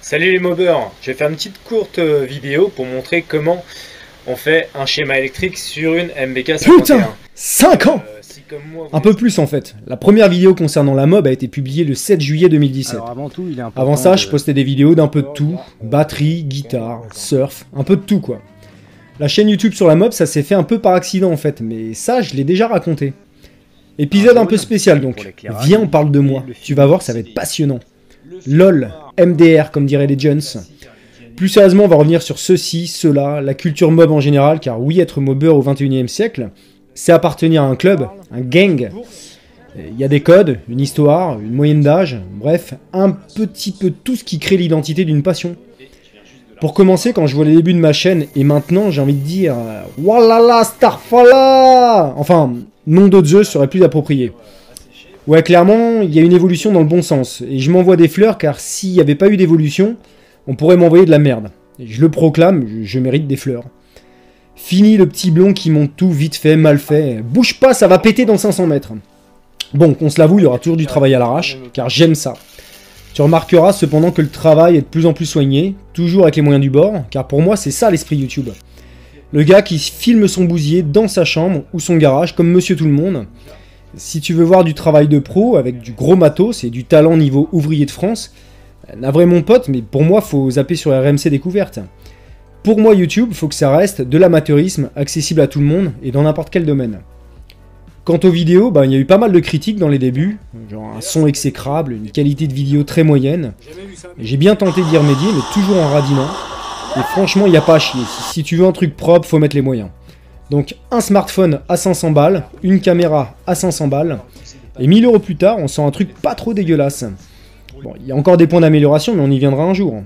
Salut les mobbers, je vais faire une petite courte vidéo pour montrer comment on fait un schéma électrique sur une MBK 51. Putain, 5 ans Si comme moi, Un peu plus en fait. La première vidéo concernant la mob a été publiée le 7 juillet 2017. Alors avant tout, il est important Avant ça, je postais des vidéos d'un peu de tout. Batterie, guitare, surf, un peu de tout quoi. La chaîne YouTube sur la mob, ça s'est fait un peu par accident en fait, mais ça, je l'ai déjà raconté. Épisode un peu spécial donc. Viens, on parle de moi. Tu vas voir, ça va être passionnant. LOL, MDR comme diraient les jeunes. Plus sérieusement, on va revenir sur ceci, cela, la culture mob en général, car oui, être mobber au 21e siècle, c'est appartenir à un club, un gang. Il y a des codes, une histoire, une moyenne d'âge, bref, un petit peu tout ce qui crée l'identité d'une passion. Pour commencer, quand je vois les débuts de ma chaîne, et maintenant, j'ai envie de dire « Walala Starfala !» Enfin, nom de Zeus serait plus approprié. Ouais, clairement, il y a une évolution dans le bon sens, et je m'envoie des fleurs, car s'il n'y avait pas eu d'évolution, on pourrait m'envoyer de la merde. Et je le proclame, je mérite des fleurs. Fini le petit blond qui monte tout vite fait, mal fait. Bouge pas, ça va péter dans 500 mètres. Bon, qu'on se l'avoue, il y aura toujours du travail à l'arrache, car j'aime ça. Tu remarqueras cependant que le travail est de plus en plus soigné, toujours avec les moyens du bord, car pour moi c'est ça l'esprit YouTube. Le gars qui filme son bousier dans sa chambre ou son garage, comme Monsieur Tout-le-Monde. Si tu veux voir du travail de pro, avec du gros matos et du talent niveau ouvrier de France, navré mon pote, mais pour moi faut zapper sur RMC Découverte. Pour moi YouTube, faut que ça reste de l'amateurisme, accessible à tout le monde et dans n'importe quel domaine. Quant aux vidéos, il y a eu pas mal de critiques dans les débuts, genre un son exécrable, une qualité de vidéo très moyenne. J'ai bien tenté d'y remédier, mais toujours en radinant. Et franchement, il n'y a pas à chier. Si tu veux un truc propre, faut mettre les moyens. Donc un smartphone à 500 balles, une caméra à 500 balles, et 1000 € plus tard, on sent un truc pas trop dégueulasse. Bon, il y a encore des points d'amélioration, mais on y viendra un jour.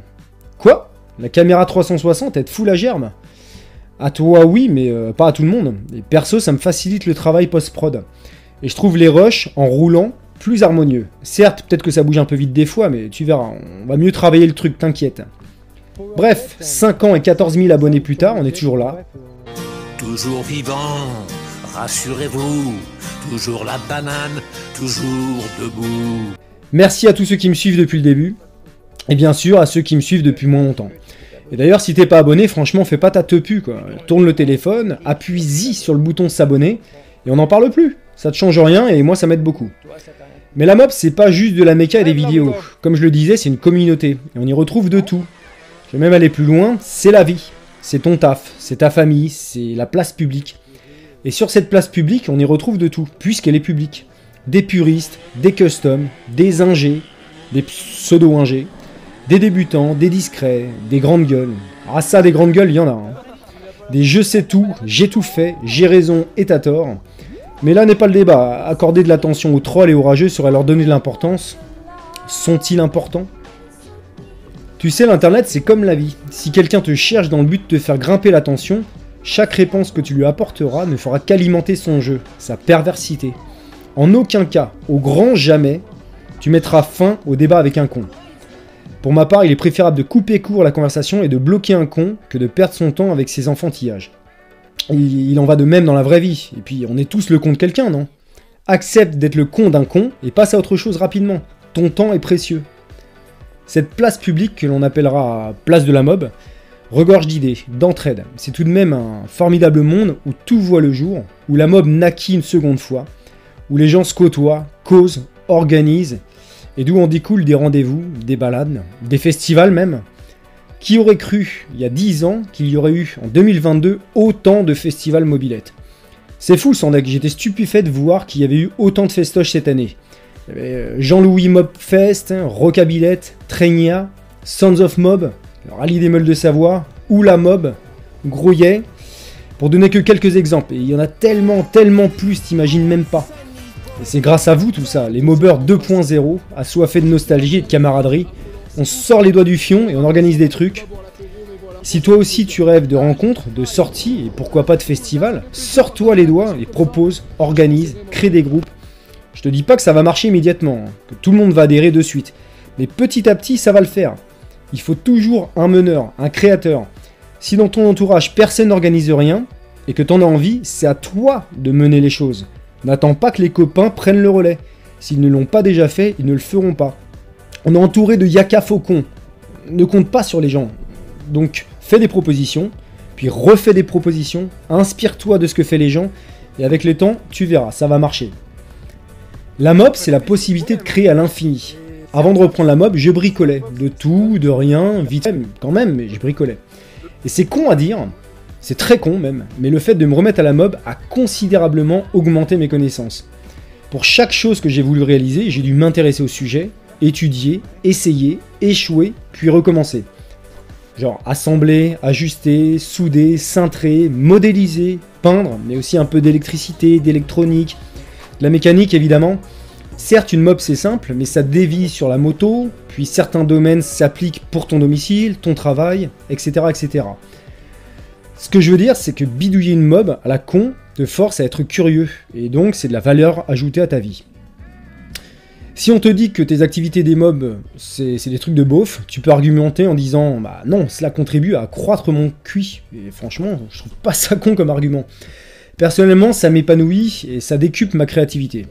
Quoi ? La caméra 360, elle te fout la germe ? À toi, oui, mais pas à tout le monde. Et perso, ça me facilite le travail post-prod. Et je trouve les rushs, en roulant, plus harmonieux. Certes, peut-être que ça bouge un peu vite des fois, mais tu verras, on va mieux travailler le truc, t'inquiète. Bref, 5 ans et 14 000 abonnés plus tard, on est toujours là. Toujours vivant, rassurez-vous, toujours la banane, toujours debout. Merci à tous ceux qui me suivent depuis le début, et bien sûr à ceux qui me suivent depuis moins longtemps. Et d'ailleurs, si t'es pas abonné, franchement, fais pas ta tepu, quoi. Tourne le téléphone, appuie-y sur le bouton s'abonner, et on n'en parle plus. Ça te change rien, et moi ça m'aide beaucoup. Mais la mob, c'est pas juste de la méca et des vidéos. Comme je le disais, c'est une communauté, et on y retrouve de tout. Je vais même aller plus loin, c'est la vie. C'est ton taf, c'est ta famille, c'est la place publique. Et sur cette place publique, on y retrouve de tout, puisqu'elle est publique. Des puristes, des customs, des ingés, des pseudo-ingés, des débutants, des discrets, des grandes gueules. Ah ça, des grandes gueules, il y en a. Hein. Des je sais tout, j'ai tout fait, j'ai raison et t'as tort. Mais là n'est pas le débat. Accorder de l'attention aux trolls et aux rageux serait leur donner de l'importance. Sont-ils importants ? Tu sais, l'internet c'est comme la vie. Si quelqu'un te cherche dans le but de te faire grimper l'attention, chaque réponse que tu lui apporteras ne fera qu'alimenter son jeu, sa perversité. En aucun cas, au grand jamais, tu mettras fin au débat avec un con. Pour ma part, il est préférable de couper court la conversation et de bloquer un con que de perdre son temps avec ses enfantillages. Il en va de même dans la vraie vie, et puis on est tous le con de quelqu'un, non ? Accepte d'être le con d'un con et passe à autre chose rapidement. Ton temps est précieux. Cette place publique que l'on appellera place de la mob regorge d'idées, d'entraide. C'est tout de même un formidable monde où tout voit le jour, où la mob naquit une seconde fois, où les gens se côtoient, causent, organisent, et d'où en découlent des rendez-vous, des balades, des festivals même. Qui aurait cru, il y a 10 ans, qu'il y aurait eu, en 2022, autant de festivals mobilettes ? C'est fou sans deck, j'étais stupéfait de voir qu'il y avait eu autant de festoches cette année. Il y avait Jean-Louis Mob Fest, Rockabillette, Trénia, Sons of Mob, le Rallye des Meules de Savoie, ou la Mob, Grouillet, pour donner que quelques exemples. Et il y en a tellement plus, t'imagines même pas. Et c'est grâce à vous tout ça, les mobbers 2.0, assoiffés de nostalgie et de camaraderie. On sort les doigts du fion et on organise des trucs. Si toi aussi tu rêves de rencontres, de sorties et pourquoi pas de festivals, sors-toi les doigts et propose, organise, crée des groupes. Je te dis pas que ça va marcher immédiatement, que tout le monde va adhérer de suite, mais petit à petit ça va le faire. Il faut toujours un meneur, un créateur. Si dans ton entourage personne n'organise rien, et que t'en as envie, c'est à toi de mener les choses. N'attends pas que les copains prennent le relais. S'ils ne l'ont pas déjà fait, ils ne le feront pas. On est entouré de yaka faucons. ne compte pas sur les gens. Donc fais des propositions, puis refais des propositions, inspire-toi de ce que font les gens, et avec le temps, tu verras, ça va marcher. La mob, c'est la possibilité de créer à l'infini. Avant de reprendre la mob, je bricolais. De tout, de rien, vite fait, quand même, mais je bricolais. Et c'est con à dire, c'est très con même, mais le fait de me remettre à la mob a considérablement augmenté mes connaissances. Pour chaque chose que j'ai voulu réaliser, j'ai dû m'intéresser au sujet, étudier, essayer, échouer, puis recommencer. Genre assembler, ajuster, souder, cintrer, modéliser, peindre, mais aussi un peu d'électricité, d'électronique, de la mécanique évidemment. Certes, une mob c'est simple, mais ça dévie sur la moto, puis certains domaines s'appliquent pour ton domicile, ton travail, etc., etc. Ce que je veux dire, c'est que bidouiller une mob à la con te force à être curieux, et donc c'est de la valeur ajoutée à ta vie. Si on te dit que tes activités des mobs, c'est des trucs de beauf, tu peux argumenter en disant « Bah non, cela contribue à accroître mon QI ». Et franchement, je trouve pas ça con comme argument. Personnellement, ça m'épanouit et ça décuple ma créativité.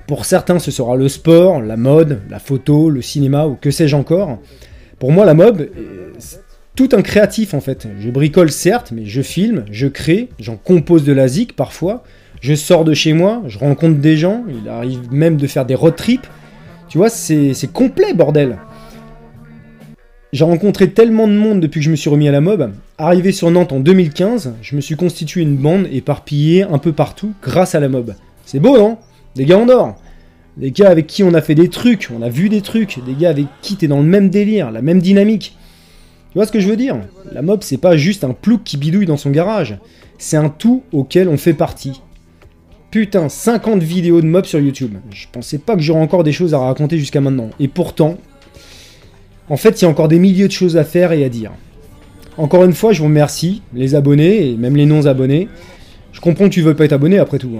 Pour certains, ce sera le sport, la mode, la photo, le cinéma ou que sais-je encore. Pour moi, la mob, c'est tout un créatif en fait. Je bricole certes, mais je filme, je crée, j'en compose de la zik parfois, je sors de chez moi, je rencontre des gens, il arrive même de faire des road trips. Tu vois, c'est complet, bordel. J'ai rencontré tellement de monde depuis que je me suis remis à la mob. Arrivé sur Nantes en 2015, je me suis constitué une bande éparpillée un peu partout grâce à la mob. C'est beau, non? Des gars en or. Des gars avec qui on a fait des trucs, on a vu des trucs. Des gars avec qui t'es dans le même délire, la même dynamique. Tu vois ce que je veux dire? La mob, c'est pas juste un plouc qui bidouille dans son garage. C'est un tout auquel on fait partie. Putain, 50 vidéos de mob sur YouTube. Je pensais pas que j'aurais encore des choses à raconter jusqu'à maintenant. Et pourtant, en fait, il y a encore des milliers de choses à faire et à dire. Encore une fois, je vous remercie, les abonnés et même les non-abonnés. Je comprends que tu veux pas être abonné après tout.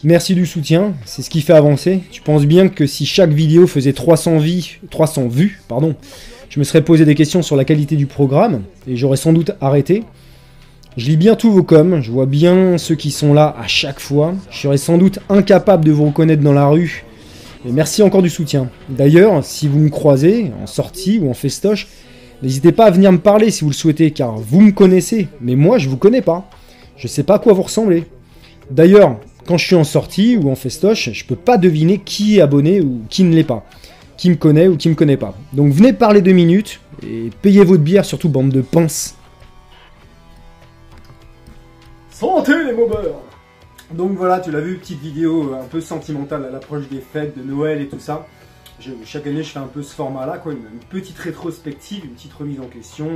Merci du soutien, c'est ce qui fait avancer. Tu penses bien que si chaque vidéo faisait 300 vues, je me serais posé des questions sur la qualité du programme et j'aurais sans doute arrêté. Je lis bien tous vos coms, je vois bien ceux qui sont là à chaque fois. Je serais sans doute incapable de vous reconnaître dans la rue. Et merci encore du soutien. D'ailleurs, si vous me croisez, en sortie ou en festoche, n'hésitez pas à venir me parler si vous le souhaitez, car vous me connaissez, mais moi je vous connais pas. Je sais pas à quoi vous ressemblez. D'ailleurs, quand je suis en sortie ou en festoche, je peux pas deviner qui est abonné ou qui ne l'est pas. Qui me connaît ou qui me connaît pas. Donc venez parler 2 minutes, et payez votre bière, surtout bande de pinces. Santé les mobeurs! Donc voilà, tu l'as vu, petite vidéo un peu sentimentale à l'approche des fêtes, de Noël et tout ça. Chaque année, je fais un peu ce format-là, quoi, une petite rétrospective, une petite remise en question.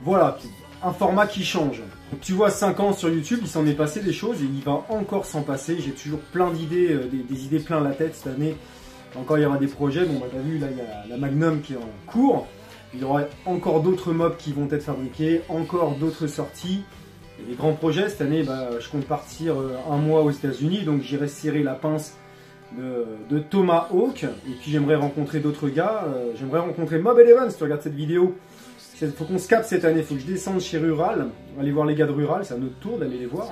Voilà, un format qui change. Donc, tu vois, 5 ans sur YouTube, il s'en est passé des choses et il va encore s'en passer. J'ai toujours plein d'idées, des idées plein la tête cette année. Encore, il y aura des projets. Bon, bah, t'as vu, là, il y a la Magnum qui est en cours. Il y aura encore d'autres mobs qui vont être fabriqués, encore d'autres sorties. Et des grands projets, cette année, bah, je compte partir un mois aux États-Unis, donc j'irai serrer la pince de Thomas Hawk. Et puis j'aimerais rencontrer d'autres gars. J'aimerais rencontrer Mob Eleven si tu regardes cette vidéo. Il faut qu'on se capte cette année, il faut que je descende chez Rural, aller voir les gars de Rural, c'est à notre tour d'aller les voir.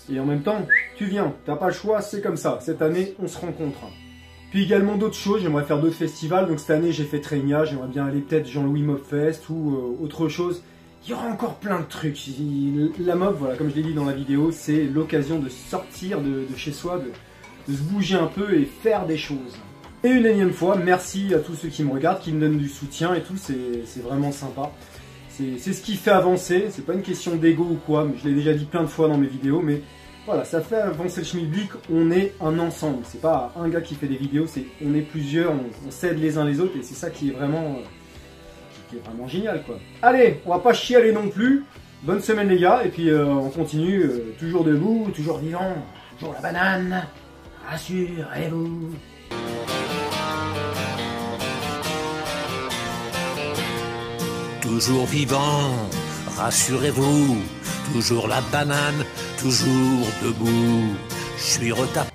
Et en même temps, tu viens, t'as pas le choix, c'est comme ça. Cette année, on se rencontre. Puis également d'autres choses, j'aimerais faire d'autres festivals. Donc cette année, j'ai fait Trénia, j'aimerais bien aller peut-être Jean-Louis Mobfest ou autre chose. Il y aura encore plein de trucs. La mob, voilà, comme je l'ai dit dans la vidéo, c'est l'occasion de sortir de chez soi, de se bouger un peu et faire des choses. Et une énième fois, merci à tous ceux qui me regardent, qui me donnent du soutien et tout, c'est vraiment sympa. C'est ce qui fait avancer, c'est pas une question d'ego ou quoi, mais je l'ai déjà dit plein de fois dans mes vidéos, mais voilà, ça fait avancer le schmilblick, on est un ensemble. C'est pas un gars qui fait des vidéos, on est plusieurs, on s'aide les uns les autres et c'est ça qui est vraiment génial quoi. Allez, on va pas chialer non plus. Bonne semaine les gars, et puis on continue, toujours debout, toujours vivant, toujours la banane, rassurez-vous. Toujours vivant, rassurez-vous, toujours la banane, toujours debout. Je suis retapé.